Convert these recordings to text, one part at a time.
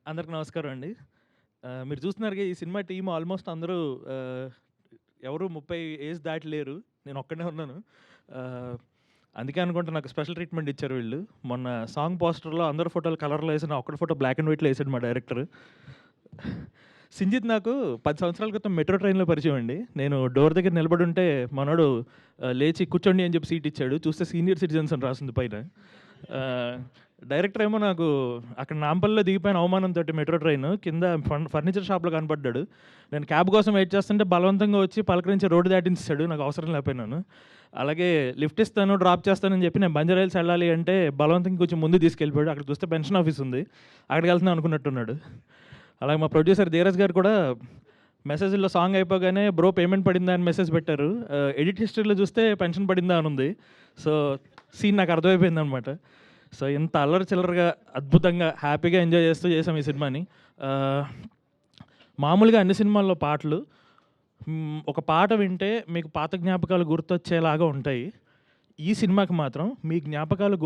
అందరికి నమస్కారం అండి. మీరు చూస్తున్నారుగా ఈ సినిమా టీమ్ ఆల్మోస్ట్ అందరూ ఆహ్, ఎవరు 30 ఏజ్ దాటి లేరు. నేను ఒక్కడినే ఉన్నాను. ఆహ్, అందుకే అనుకుంటా నాకు స్పెషల్ ట్రీట్‌మెంట్ ఇచ్చారు వీళ్ళు. మొన్న సాంగ్ పోస్టర్‌లో అందరి ఫోటోలు కలర్‌లో ఏసి నా ఒక్కడి ఫోటో బ్లాక్ అండ్ వైట్‌లో ఏసాడు మా డైరెక్టర్. సింజిత్ నాకు 10 సంవత్సరాల క్రితం మెట్రో ట్రైన్‌లో పరిచయం అండి. నేను డోర్ దగ్గర నిలబడుంటే మనోడు లేచి కూర్చోండి అని చెప్పి సీట్ ఇచ్చాడు. చూస్తే సీనియర్ సిటిజన్స్ అని రాసుంది పైన. ఆహ్, డైరెక్టర్ ఏమో నాకు అక్కడ నాంపల్లిలో దిగిపోయిన అవమానంతోటి మెట్రో ట్రైన్ కింద ఫర్నిచర్ షాప్‌లో కనపడ్డాడు. నేను క్యాబ్ కోసం వెయిట్ చేస్తుంటే బలవంతంగా వచ్చి పలకరించి రోడ్డు దాటించేసాడు. నాకు అవసరం లేకపోయినాను. అలాగే లిఫ్ట్ ఇస్తాను, డ్రాప్ చేస్తానని చెప్పి నేను బంజారా హిల్స్ వెళ్ళాలి అంటే బలవంతంగా కొంచెం ముందుకు తీసుకెళ్ళిపోయాడు. అక్కడ చూస్తే పెన్షన్ ఆఫీస్ ఉంది. అక్కడికి వెళ్తున్నాం అనుకున్నట్టున్నాడు. అలాగే మా ప్రొడ్యూసర్ ధీరజ్ గారు కూడా మెసేజ్‌లో సాంగ్ అయిపోగానే బ్రో పేమెంట్ పడిందా అని మెసేజ్ పెట్టారు. ఎడిట్ హిస్టరీలో చూస్తే పెన్షన్ పడిందా అని ఉంది. సో, సీన్ నాకు అర్థమైపోయిందనమాట. సో, ఇంత అల్లరి చిల్లరగా అద్భుతంగా హ్యాపీగా ఎంజాయ్ చేస్తూ చేసాం ఈ సినిమాని. ఆహ్, మామూలుగా అన్ని సినిమాల్లో పాటలు ఒక పాట వింటే మీకు పాత జ్ఞాపకాలు గుర్తొచ్చేలాగా ఉంటాయి. ఈ సినిమాకి మాత్రం మీ జ్ఞాపకాలు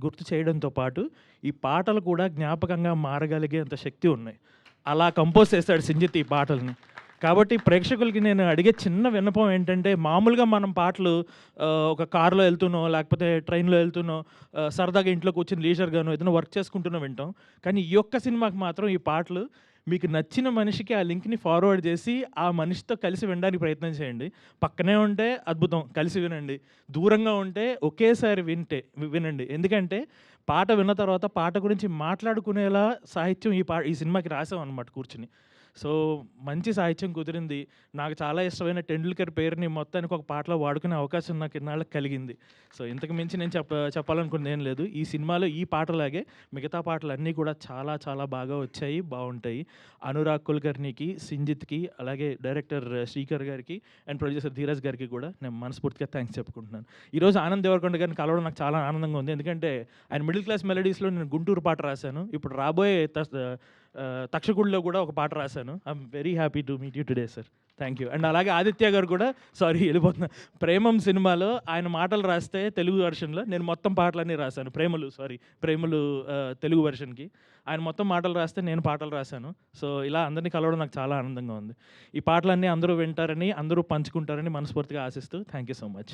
గుర్తు చేయడంతో పాటు ఈ పాటలు కూడా జ్ఞాపకంగా మారగలిగేంత శక్తి ఉన్నాయి. అలా కంపోజ్ చేశాడు సింజిత్ ఈ పాటల్ని. కాబట్టి ప్రేక్షకులకి నేను అడిగే చిన్న విన్నపం ఏంటంటే, మామూలుగా మనం పాటలు ఒక కార్‌లో ఎళ్తూనో, లేకపోతే ట్రైన్‌లో ఎళ్తూనో, సరదాగా ఇంట్లో కూర్చొని లీజర్‌గానో ఏదైనా వర్క్ చేసుకుంటూనో వింటాం. కానీ ఈ ఒక్క సినిమాకి మాత్రం ఈ పాటలు మీకు నచ్చిన మనిషికి ఆ లింక్‌ని ఫార్వర్డ్ చేసి, ఆ మనిషితో కలిసి వినడానికి ప్రయత్నం చేయండి. పక్కనే ఉంటే అద్భుతం కలిసి వినండి. దూరంగా ఉంటే ఒకేసారి వినండి. ఎందుకంటే పాట విన్న తర్వాత పాట గురించి మాట్లాడుకునేలా సాహిత్యం ఈ సినిమాకి రాసామనమాట కూర్చొని. సో, మంచి సాహిత్యం కుదిరింది. నాకు చాలా ఇష్టమైన 'టెండూల్కర్' పేరుని మొత్తానికి ఒక పాటలో వాడుకునే అవకాశం నాకు ఇన్నాళ్ళకి కలిగింది. సో, ఇంతకు మించి నేను చెప్పాలనుకున్నదేం లేదు. ఈ సినిమాలో ఈ పాటలాగే మిగతా పాటలన్నీ కూడా చాలా చాలా బాగా వచ్చాయి, బావుంటాయి. అనురాగ్ కుల్కర్ణికి, సింజిత్‌కి, అలాగే డైరెక్టర్ శ్రీకర్ గారికి అండ్ ప్రొడ్యూసర్ ధీరజ్ గారికి కూడా నేను మనస్ఫూర్తిగా థాంక్స్ చెప్పుకుంటున్నాను. ఈరోజు ఆనంద్ దేవరకొండ గారిని కలవడం నాకు చాలా ఆనందంగా ఉంది. ఎందుకంటే ఆయన మిడిల్ క్లాస్ మెలోడీస్‌లో నేను 'గుంటూరు' పాట రాశాను. ఇప్పుడు రాబోయే 'తక్షకుడిలో' కూడా ఒక పాట రాశాను. I'm very happy to meet you today sir. Thank you. And అలాగే ఆదిత్య గారు కూడా ఎళ్ళిపోతున్నా. 'ప్రేమం' సినిమాలో ఆయన మాటలు రాస్తే తెలుగు వెర్షన్‌లో నేను మొత్తం పాటలన్నీ రాశాను. 'ప్రేమలు' తెలుగు వెర్షన్‌కి. ఆయన మొత్తం మాటలు రాస్తే నేను పాటలు రాశాను. సో, ఇలా అందరిని కలవడం నాకు చాలా ఆనందంగా ఉంది. ఈ పాటలన్నీ అందరూ వింటారని, అందరూ పంచుకుంటారని మనస్ఫూర్తిగా ఆశిస్తూ థ్యాంక్ యూ సో మచ్.